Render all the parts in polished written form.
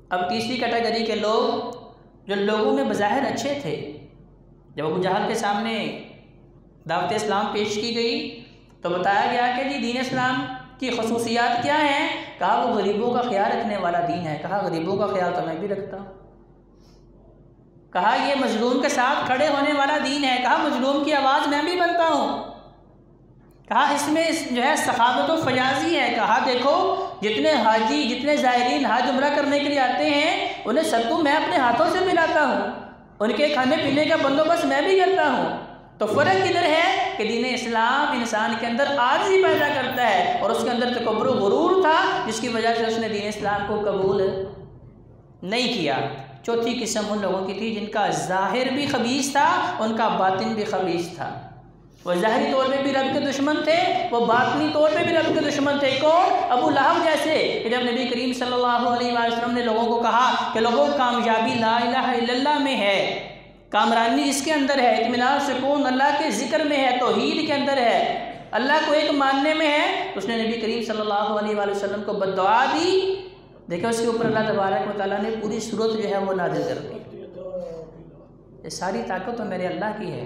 اب تیسری کیٹیگری کے لوگ جو لوگوں میں بظاہر اچھے تھے، جب ابو جہل کے سامنے دعوت اسلام پیش کی گئی تو بتایا گیا کہ جی دین اسلام کی خصوصیات کیا ہیں؟ کہا وہ غریبوں کا خیال رکھنے والا دین ہے۔ کہا غریبوں کا خیال تو میں بھی رکھتا ہوں۔ کہا یہ مظلوم کے ساتھ کھڑے ہونے والا دین ہے۔ کہا مظلوم کی آواز میں بھی بنتا ہوں۔ کہا اس میں جو ہے سخاوت و فیاضی ہے۔ کہا دیکھو جتنے حاجی جتنے زائرین حج عمرہ کرنے کے لیے آتے ہیں انہیں سب کو میں اپنے ہاتھوں سے پلاتا ہوں، ان کے کھانے پینے کا بندوبست میں بھی کرتا ہوں۔ تو فرق کدھر ہے کہ دین اسلام انسان کے اندر عاجزی پیدا کرتا ہے، اور اس کے اندر تکبر و غرور تھا جس کی وجہ سے اس نے دین اسلام کو قبول نہیں کیا۔ چوتھی قسم ان لوگوں کی تھی جن کا ظاہر بھی خبیث تھا، ان کا باطن بھی خبیث تھا۔ وہ ظاہری طور پہ بھی رب کے دشمن تھے، وہ باطنی طور پہ بھی رب کے دشمن تھے۔ کون؟ ابو لہب جیسے، کہ جب نبی کریم صلی اللہ علیہ وسلم نے لوگوں کو کہا کہ لوگوں کامیابی لا الہ الا اللہ میں ہے، کامرانی اس کے اندر ہے، اطمینان سکون اللہ کے ذکر میں ہے، توحید کے اندر ہے، اللہ کو ایک ماننے میں ہے، تو اس نے نبی کریم صلی اللہ علیہ وسلم کو بد دعا دی۔ دیکھو اس کے اوپر اللہ تبارک و تعالیٰ نے پوری صورت جو ہے وہ نازل کر دی۔ یہ ساری طاقت تو میرے اللہ کی ہے،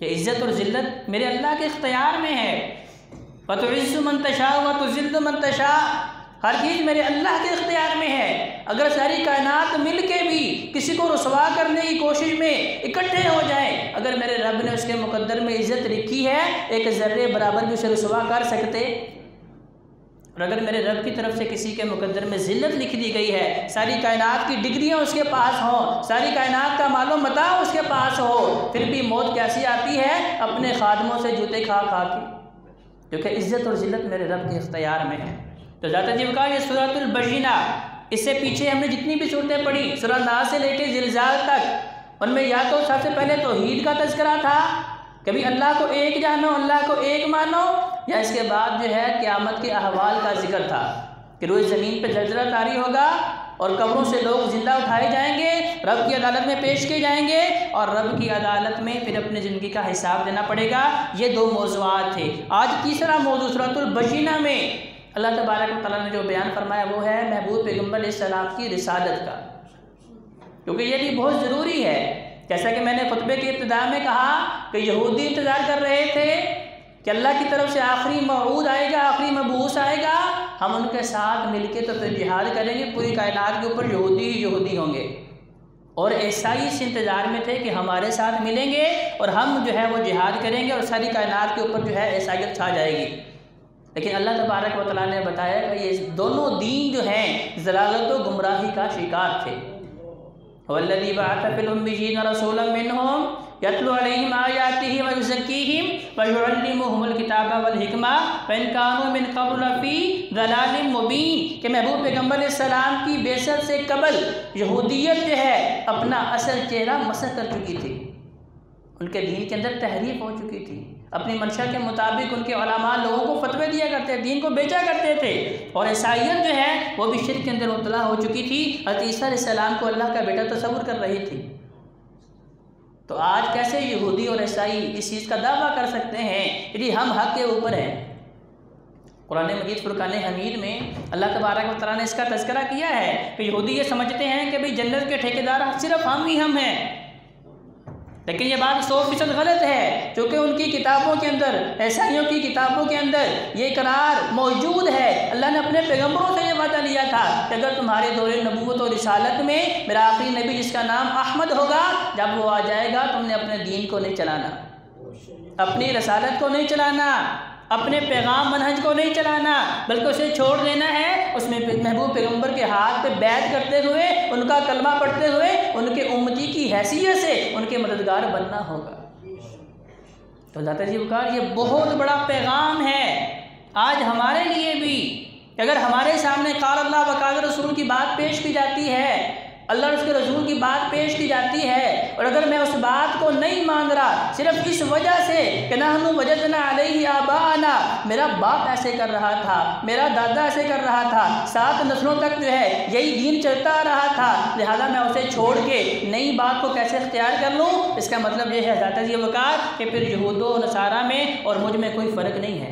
یہ عزت اور ذلت میرے اللہ کے اختیار میں ہے۔ وَتُعِزُّ مَن تَشَاءُ وَتُذِلُّ مَن تَشَاءُ، ہر چیز میرے اللہ کے اختیار میں ہے۔ اگر ساری کائنات مل کے بھی کسی کو رسوا کرنے کی کوشش میں اکٹھے ہو جائیں، اگر میرے رب نے اس کے مقدر میں عزت لکھی ہے ایک ذرے برابر بھی اسے رسوا کر سکتے؟ اور اگر میرے رب کی طرف سے کسی کے مقدر میں ذلت لکھ دی گئی ہے، ساری کائنات کی ڈگریاں اس کے پاس ہوں، ساری کائنات کا مال و متاع اس کے پاس ہو، پھر بھی موت کیسی آتی ہے؟ اپنے خادموں سے جوتے کھا کھا کے، کیونکہ عزت اور ذلت میرے رب کے اختیار میں ہے۔ تو ذات جی کا یہ سورۃ البینہ، اس سے پیچھے ہم نے جتنی بھی صورتیں پڑھی سورہ ناس سے لے کے زلزال تک، ان میں یا تو سب سے پہلے توحید کا تذکرہ تھا، کبھی اللہ کو ایک جانو، اللہ کو ایک مانو، یا اس کے بعد جو ہے قیامت کے احوال کا ذکر تھا کہ روز زمین پہ زلزلہ طاری ہوگا اور قبروں سے لوگ زندہ اٹھائے جائیں گے، رب کی عدالت میں پیش کیے جائیں گے، اور رب کی عدالت میں پھر اپنی زندگی کا حساب دینا پڑے گا۔ یہ دو موضوعات تھے۔ آج تیسرا موضوع سورۃ البینہ میں اللہ تبارک و تعالیٰ نے جو بیان فرمایا وہ ہے محبوب پیغمبر علیہ السلام کی رسالت کا، کیونکہ یہ بھی بہت ضروری ہے۔ جیسا کہ میں نے خطبے کی ابتدا میں کہا کہ یہودی انتظار کر رہے تھے کہ اللہ کی طرف سے آخری موعود آئے گا، آخری مبعوث آئے گا، ہم ان کے ساتھ مل کے تو پھر جہاد کریں گے، پوری کائنات کے اوپر یہودی ہی یہودی ہوں گے، اور عیسائی اس انتظار میں تھے کہ ہمارے ساتھ ملیں گے اور ہم جو ہے وہ جہاد کریں گے اور ساری کائنات کے اوپر جو ہے عیسائیت چھا جائے گی۔ لیکن اللہ تبارک و تعالیٰ نے بتایا کہ یہ دونوں دین جو ہیں ضلالت و گمراہی کا شکار تھے۔ وَالَّذِي بَعَثَ فِي الْأُمِّيِّينَ رَسُولًا مِّنْهُمْ يَتْلُو عَلَيْهِمْ آيَاتِهِ وَيُزَكِّيهِمْ وَيُعَلِّمُهُمُ الْكِتَابَ وَالْحِكْمَةَ وَإِن كَانُوا مِن قَبْلُ لَفِي ضَلَالٍ مُّبِينٍ، کہ محبوب پیغمبر علیہ السلام کی بعثت سے قبل یہودیت جو ہے اپنا اصل چہرہ مسخ کر چکی تھی، ان کے دین کے اندر تحریف ہو چکی تھی، اپنی منشا کے مطابق ان کے علماء لوگوں کو فتوے دیا کرتے تھے، دین کو بیچا کرتے تھے، اور عیسائیت جو ہے وہ بھی شرک کے اندر مبتلا ہو چکی تھی، حضرت عیسیٰ علیہ السلام کو اللہ کا بیٹا تصور کر رہی تھی۔ تو آج کیسے یہودی اور عیسائی اس چیز کا دعویٰ کر سکتے ہیں کہ جی ہم حق کے اوپر ہیں؟ قرآن مجید فرقان حمید میں اللہ تبارک و تعالیٰ نے اس کا تذکرہ کیا ہے کہ یہودی یہ سمجھتے ہیں کہ بھئی جنت کے ٹھیکیدار صرف ہم ہی ہم ہیں، لیکن یہ بات 100% غلط ہے، چونکہ ان کی کتابوں کے اندر، عیسائیوں کی کتابوں کے اندر یہ قرار موجود ہے۔ اللہ نے اپنے پیغمبروں سے یہ وعدہ لیا تھا کہ اگر تمہارے دور نبوت اور رسالت میں میرا آخری نبی جس کا نام احمد ہوگا، جب وہ آ جائے گا تم نے اپنے دین کو نہیں چلانا، اپنی رسالت کو نہیں چلانا، اپنے پیغام منہج کو نہیں چلانا، بلکہ اسے چھوڑ دینا ہے، اس میں محبوب پیغمبر کے ہاتھ پہ بیعت کرتے ہوئے، ان کا کلمہ پڑھتے ہوئے، ان کے امتی کی حیثیت سے ان کے مددگار بننا ہوگا۔ تو اللہ تعالیٰ وقار یہ بہت بڑا پیغام ہے آج ہمارے لیے بھی، کہ اگر ہمارے سامنے قال اللہ و قال رسول کی بات پیش کی جاتی ہے، اللہ اور اس کے رسول کی بات پیش کی جاتی ہے، اور اگر میں اس بات کو نہیں مان رہا صرف اس وجہ سے کہ نحن وجدنا علیہ آباءنا، میرا باپ ایسے کر رہا تھا، میرا دادا ایسے کر رہا تھا، 7 نسلوں تک جو ہے یہی دین چلتا آ رہا تھا، لہذا میں اسے چھوڑ کے نئی بات کو کیسے اختیار کر لوں؟ اس کا مطلب یہ ہے ذات یہ وقار کہ پھر یہود و نصارہ میں اور مجھ میں کوئی فرق نہیں ہے۔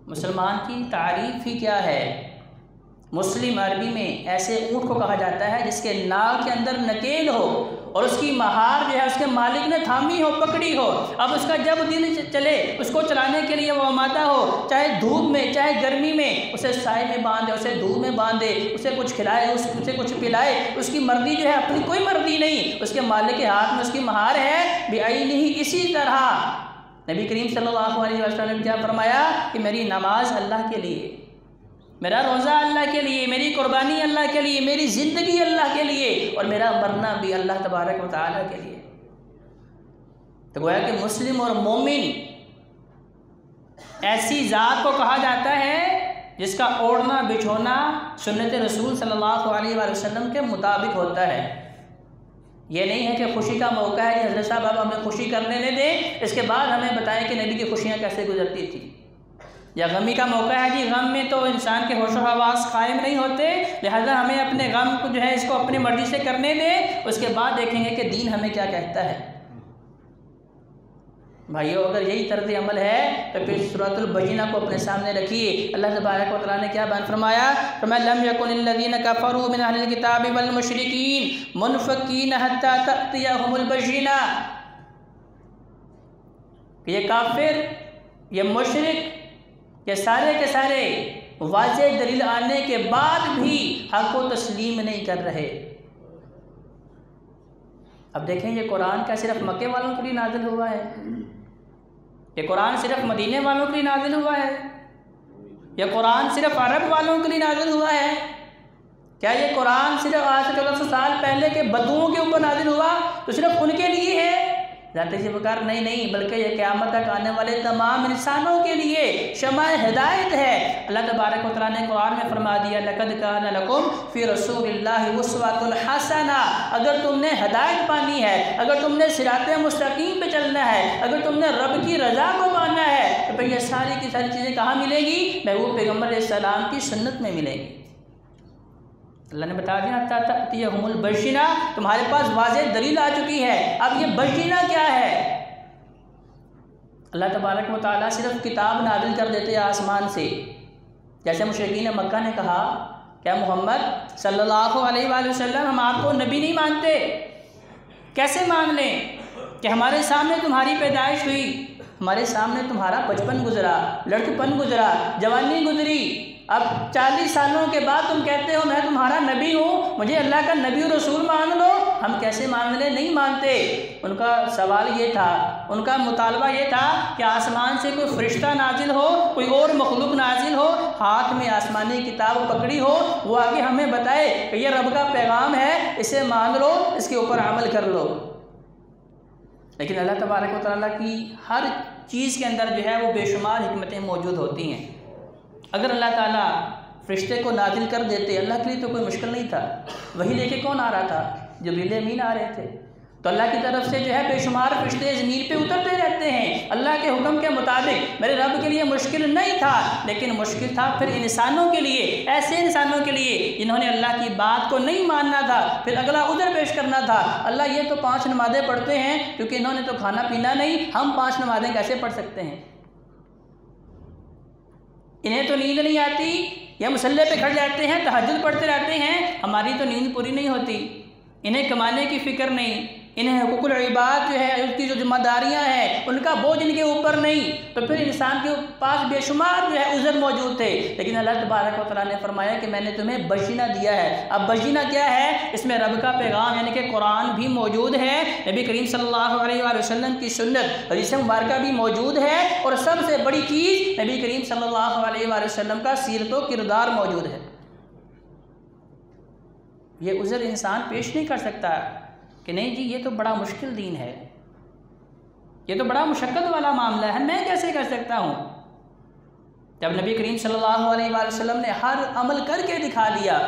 مسلمان کی تعریف ہی کیا ہے؟ مسلم عربی میں ایسے اونٹ کو کہا جاتا ہے جس کے ناک کے اندر نکیل ہو اور اس کی مہار جو ہے اس کے مالک نے تھامی ہو، پکڑی ہو، اب اس کا جب دل چلے اس کو چلانے کے لیے وہ آمادہ ہو، چاہے دھوپ میں چاہے گرمی میں، اسے سائے میں باندھے، اسے دھوپ میں باندھے، اسے کچھ کھلائے، اسے کچھ پلائے، اس کی مرضی جو ہے اپنی کوئی مرضی نہیں، اس کے مالک کے ہاتھ میں اس کی مہار ہے بعینہ۔ اسی طرح نبی کریم صلی اللہ علیہ وسلم نے کیا فرمایا کہ میری نماز اللہ کے لیے، میرا روزہ اللہ کے لیے، میری قربانی اللہ کے لیے، میری زندگی اللہ کے لیے، اور میرا مرنا بھی اللہ تبارک و تعالیٰ کے لیے۔ تو گویا کہ مسلم اور مومن ایسی ذات کو کہا جاتا ہے جس کا اوڑھنا بچھونا سنت رسول صلی اللہ علیہ وآلہ وسلم کے مطابق ہوتا ہے۔ یہ نہیں ہے کہ خوشی کا موقع ہے کہ حضرت صاحب آپ ہمیں خوشی کرنے لے دیں، اس کے بعد ہمیں بتائیں کہ نبی کی خوشیاں کیسے گزرتی تھی، یا غمی کا موقع ہے جی غم میں تو انسان کے ہوش و حواس قائم نہیں ہوتے، لہذا ہمیں اپنے غم کو جو ہے اس کو اپنی مرضی سے کرنے دیں، اس کے بعد دیکھیں گے کہ دین ہمیں کیا کہتا ہے۔ بھائیو اگر یہی طرز عمل ہے تو پھر سورۃ البینہ کو اپنے سامنے رکھیے۔ اللہ تبارک و تعالیٰ نے کیا بیان فرمایا؟ لم یکن الذین کفروا من اہل الکتاب والمشرکین منفکین حتی تأتیہم البینہ، کہ یہ کافر، یہ مشرک، یہ سارے کے سارے واضح دلیل آنے کے بعد بھی حق کو تسلیم نہیں کر رہے۔ اب دیکھیں یہ قرآن کا صرف مکے والوں کے لیے نازل ہوا ہے؟ یہ قرآن صرف مدینے والوں کے لیے نازل ہوا ہے؟ یہ قرآن صرف عرب والوں کے لیے نازل ہوا ہے؟ کیا یہ قرآن صرف آج سے 1400 سال پہلے کے بدوؤں کے اوپر نازل ہوا تو صرف ان کے لیے ہے؟ ذات سے بکار نہیں، بلکہ یہ قیامت تک آنے والے تمام انسانوں کے لیے شمع ہدایت ہے۔ اللہ تبارک و تعالیٰ نے قرآن میں فرما دیا لَقَدْ كَانَ لَكُمْ فِي رَسُولِ اللَّهِ أُسْوَةٌ حَسَنَةٌ، اگر تم نے ہدایت پانی ہے، اگر تم نے صراط مستقیم پہ چلنا ہے، اگر تم نے رب کی رضا کو پانا ہے، تو پھر یہ ساری کی ساری چیزیں کہاں ملیں گی؟ محبوب پیغمبر علیہ السلام کی سنت میں ملیں گی۔ اللہ نے بتا دیا حتی تأتیہم البینہ، تمہارے پاس واضح دلیل آ چکی ہے۔ اب یہ بینہ کیا ہے؟ اللہ تبارک و تعالیٰ صرف کتاب نازل کر دیتے آسمان سے، جیسے مشرکین مکہ نے کہا کیا محمد صلی اللہ علیہ وآلہ وسلم ہم آپ کو نبی نہیں مانتے؟ کیسے مان لیں کہ ہمارے سامنے تمہاری پیدائش ہوئی، ہمارے سامنے تمہارا بچپن گزرا، لڑکپن گزرا، جوانی گزری، اب 40 سالوں کے بعد تم کہتے ہو میں تمہارا نبی ہوں، مجھے اللہ کا نبی و رسول مان لو؟ ہم کیسے مان لیں؟ نہیں مانتے۔ ان کا سوال یہ تھا، ان کا مطالبہ یہ تھا کہ آسمان سے کوئی فرشتہ نازل ہو، کوئی اور مخلوق نازل ہو، ہاتھ میں آسمانی کتاب پکڑی ہو، وہ آگے ہمیں بتائے کہ یہ رب کا پیغام ہے، اسے مان لو، اس کے اوپر عمل کر لو۔ لیکن اللہ تبارک و تعالیٰ کی ہر چیز کے اندر جو ہے وہ بے شمار حکمتیں موجود ہوتی ہیں۔ اگر اللہ تعالیٰ فرشتے کو نازل کر دیتے، اللہ کے لیے تو کوئی مشکل نہیں تھا۔ وہی لے کے کون آ رہا تھا؟ جبریل امین آ رہے تھے۔ تو اللہ کی طرف سے جو ہے بے شمار فرشتے زمین پہ اترتے رہتے ہیں اللہ کے حکم کے مطابق۔ میرے رب کے لیے مشکل نہیں تھا، لیکن مشکل تھا پھر انسانوں کے لیے، ایسے انسانوں کے لیے جنہوں نے اللہ کی بات کو نہیں ماننا تھا، پھر اگلا عذر پیش کرنا تھا۔ اللہ یہ تو 5 نمازیں پڑھتے ہیں کیونکہ انہوں نے تو کھانا پینا نہیں، ہم 5 نمازیں کیسے پڑھ سکتے ہیں؟ انہیں تو نیند نہیں آتی، یا مصلی پہ کھڑ جاتے ہیں، تہجد پڑھتے رہتے ہیں، ہماری تو نیند پوری نہیں ہوتی۔ انہیں کمانے کی فکر نہیں، انہیں حقوق العباد جو ہے اس کی جو ذمہ داریاں ہیں ان کا بوجھ ان کے اوپر نہیں، تو پھر انسان کے پاس بے شمار جو ہے عذر موجود تھے۔ لیکن اللہ تبارک و تعالیٰ نے فرمایا کہ میں نے تمہیں بینہ دیا ہے۔ اب بینہ کیا ہے؟ اس میں رب کا پیغام یعنی کہ قرآن بھی موجود ہے، نبی کریم صلی اللہ علیہ وآلہ وسلم کی سنت حدیث مبارکہ بھی موجود ہے، اور سب سے بڑی چیز نبی کریم صلی اللہ علیہ وآلہ وسلم کا سیرت و کردار موجود ہے۔ یہ عذر انسان پیش نہیں کر سکتا کہ نہیں جی یہ تو بڑا مشکل دین ہے، یہ تو بڑا مشقت والا معاملہ ہے، میں کیسے کر سکتا ہوں؟ جب نبی کریم صلی اللہ علیہ وآلہ وسلم نے ہر عمل کر کے دکھا دیا،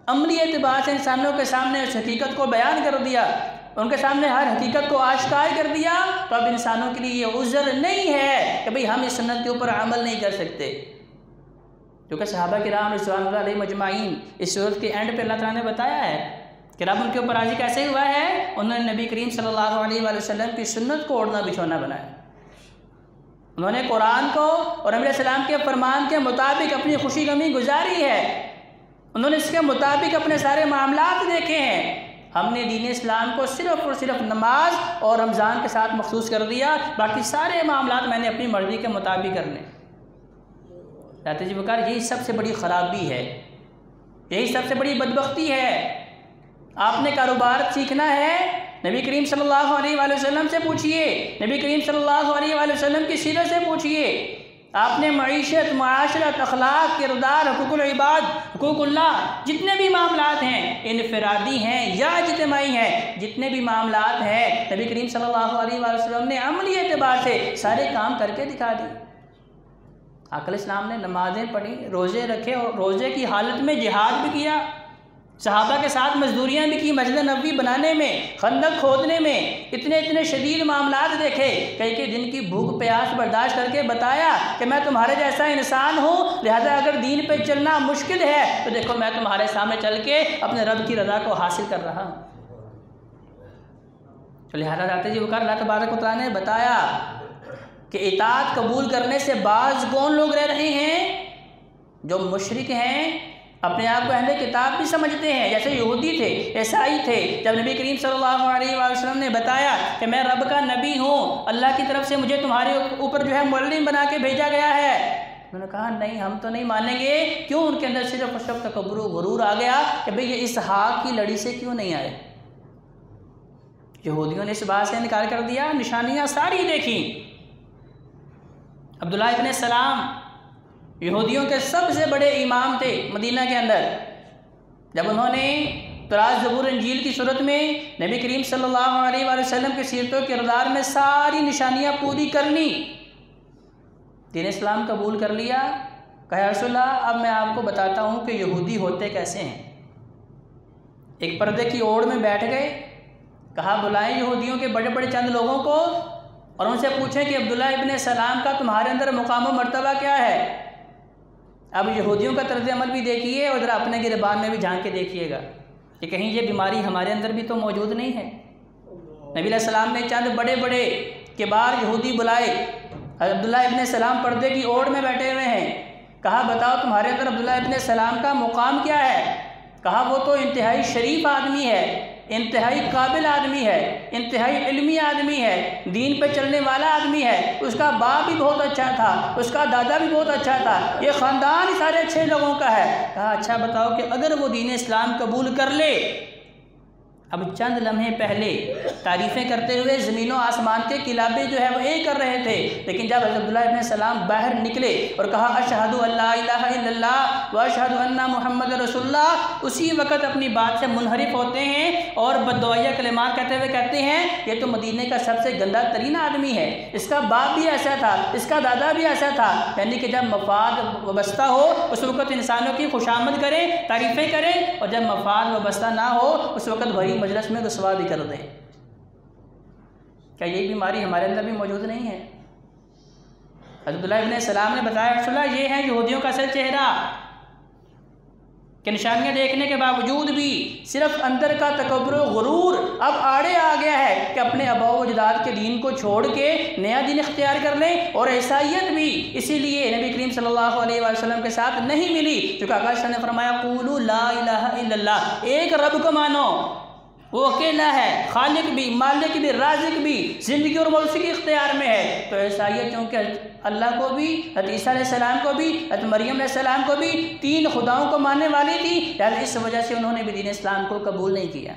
عملی اعتبار سے انسانوں کے سامنے اس حقیقت کو بیان کر دیا، ان کے سامنے ہر حقیقت کو آشکار کر دیا، تو اب انسانوں کے لیے یہ عذر نہیں ہے کہ بھئی ہم اس سنت کے اوپر عمل نہیں کر سکتے۔ کیونکہ صحابہ کرام رضوان اللہ علیہ مجمعین اس صورت کے اینڈ پہ اللہ تعالیٰ نے بتایا ہے کہ رب ان کے اوپر راضی کیسے ہوا ہے؟ انہوں نے نبی کریم صلی اللہ علیہ وآلہ وسلم کی سنت کو اوڑھنا بچھونا بنایا، انہوں نے قرآن کو اور نبی علیہ السلام کے فرمان کے مطابق اپنی خوشی غمی گزاری ہے، انہوں نے اس کے مطابق اپنے سارے معاملات دیکھے ہیں۔ ہم نے دین اسلام کو صرف اور صرف نماز اور رمضان کے ساتھ مخصوص کر دیا، باقی سارے معاملات میں نے اپنی مرضی کے مطابق کرنے۔ کہتے جی بکار یہی سب سے بڑی خرابی ہے، یہی سب سے بڑی بدبختی ہے۔ آپ نے کاروبار سیکھنا ہے، نبی کریم صلی اللہ علیہ وآلہ وسلم سے پوچھئے، نبی کریم صلی اللہ علیہ وآلہ وسلم کی سیرت سے پوچھئے۔ آپ نے معیشت، معاشرت، اخلاق، کردار، حقوق العباد، حقوق اللہ، جتنے بھی معاملات ہیں انفرادی ہیں یا اجتماعی ہیں، جتنے بھی معاملات ہیں نبی کریم صلی اللہ علیہ وآلہ وسلم نے عملی اعتبار سے سارے کام کر کے دکھا دی۔ آقا علیہ السلام نے نمازیں پڑھی، روزے رکھے اور روزے کی حالت میں جہاد بھی کیا، صحابہ کے ساتھ مزدوریاں بھی کی، مسجد نبوی بنانے میں، خندق کھودنے میں، اتنے شدید معاملات دیکھے، کئی دن کی بھوک پیاس برداشت کر کے بتایا کہ میں تمہارے جیسا انسان ہوں، لہذا اگر دین پہ چلنا مشکل ہے تو دیکھو میں تمہارے سامنے چل کے اپنے رب کی رضا کو حاصل کر رہا ہوں۔ تو لہذا جاتے جی وقار اللہ تبارک و تعالیٰ نے بتایا کہ اطاعت قبول کرنے سے بعض کون لوگ رہ رہے ہیں؟ جو مشرک ہیں، اپنے آپ کو اہل کتاب بھی سمجھتے ہیں، جیسے یہودی تھے، عیسائی تھے۔ جب نبی کریم صلی اللہ علیہ وآلہ وسلم نے بتایا کہ میں رب کا نبی ہوں، اللہ کی طرف سے مجھے تمہارے اوپر جو ہے معلم بنا کے بھیجا گیا ہے، انہوں نے کہا نہیں ہم تو نہیں مانیں گے۔ کیوں؟ ان کے اندر صرف اور صرف تکبر و غرور آ گیا کہ بھئی یہ اسحاق کی لڑی سے کیوں نہیں آئے۔ یہودیوں نے اس بات سے انکار کر دیا، نشانیاں ساری دیکھیں۔ عبداللہ ابن سلام یہودیوں کے سب سے بڑے امام تھے مدینہ کے اندر۔ جب انہوں نے تورات، زبور، انجیل کی صورت میں نبی کریم صلی اللہ علیہ وآلہ وسلم کی سیرت و کردار میں ساری نشانیاں پوری کر لی، دین اسلام قبول کر لیا، کہا یا رسول اللہ اب میں آپ کو بتاتا ہوں کہ یہودی ہوتے کیسے ہیں۔ ایک پردے کی اوڑ میں بیٹھ گئے، کہا بلائیں یہودیوں کے بڑے بڑے چند لوگوں کو اور ان سے پوچھیں کہ عبداللہ ابن سلام کا تمہارے اندر مقام و مرتبہ کیا ہے۔ اب یہودیوں کا طرز عمل بھی دیکھیے اور ذرا اپنے گربان میں بھی جھانک کے دیکھیے گا کہ کہیں یہ بیماری ہمارے اندر بھی تو موجود نہیں ہے۔ نبی علیہ السلام نے چند بڑے بڑے کبار یہودی بلائے، عبداللہ ابن سلام پردے کی اوڑ میں بیٹھے ہوئے ہیں، کہا بتاؤ تمہارے اندر عبداللہ ابن سلام کا مقام کیا ہے۔ کہا وہ تو انتہائی شریف آدمی ہے، انتہائی قابل آدمی ہے، انتہائی علمی آدمی ہے، دین پہ چلنے والا آدمی ہے، اس کا باپ بھی بہت اچھا تھا، اس کا دادا بھی بہت اچھا تھا، یہ خاندان ہی سارے اچھے لوگوں کا ہے۔ کہا اچھا بتاؤ کہ اگر وہ دین اسلام قبول کر لے، اب چند لمحے پہلے تعریفیں کرتے ہوئے زمین و آسمان کے قلابے جو ہے وہ ایک کر رہے تھے، لیکن جب عبداللہ ابن سلام باہر نکلے اور کہا اشہد ان لا الہ الا اللہ و اشہد ان محمد رسول اللہ، اسی وقت اپنی بات سے منحرف ہوتے ہیں اور بددعائیہ کلمات کہتے ہوئے کہتے ہیں یہ تو مدینے کا سب سے گندہ ترین آدمی ہے، اس کا باپ بھی ایسا تھا، اس کا دادا بھی ایسا تھا۔ یعنی کہ جب مفاد وابستہ ہو اس وقت انسانوں کی خوشامد کریں، تعریفیں کریں، اور جب مفاد وابستہ نہ ہو اس وقت بھری مجلس میں رسوا بھی کر دیں۔ کیا یہ بیماری ہمارے اندر بھی موجود نہیں ہے؟ عبداللہ ابن سلام نے بتایا رسول اللہ یہ ہے یہودیوں کا اصل چہرہ کہ نشانیاں دیکھنے کے باوجود بھی صرف اندر کا تکبر و غرور اب آڑے آ گیا ہے کہ اپنے آباء و اجداد کے دین کو چھوڑ کے نیا دین اختیار کر لیں، اور عیسائیت بھی اسی لیے نبی کریم صلی اللہ علیہ وآلہ وسلم کے ساتھ نہیں ملی، چونکہ آقا صلی اللہ علیہ وسلم نے فرمایا قولوا لا الہ الا اللہ، ایک رب کو مانو، وہ اکیلا ہے، خالق بھی، مالک بھی، رازق بھی، زندگی اور موت کی اختیار میں ہے۔ تو عیسائیت چونکہ اللہ کو بھی، حضرت عیسیٰ علیہ السلام کو بھی، حضرت مریم علیہ السلام کو بھی، تین خداؤں کو ماننے والی تھی، لہذا اس وجہ سے انہوں نے بھی دین اسلام کو قبول نہیں کیا۔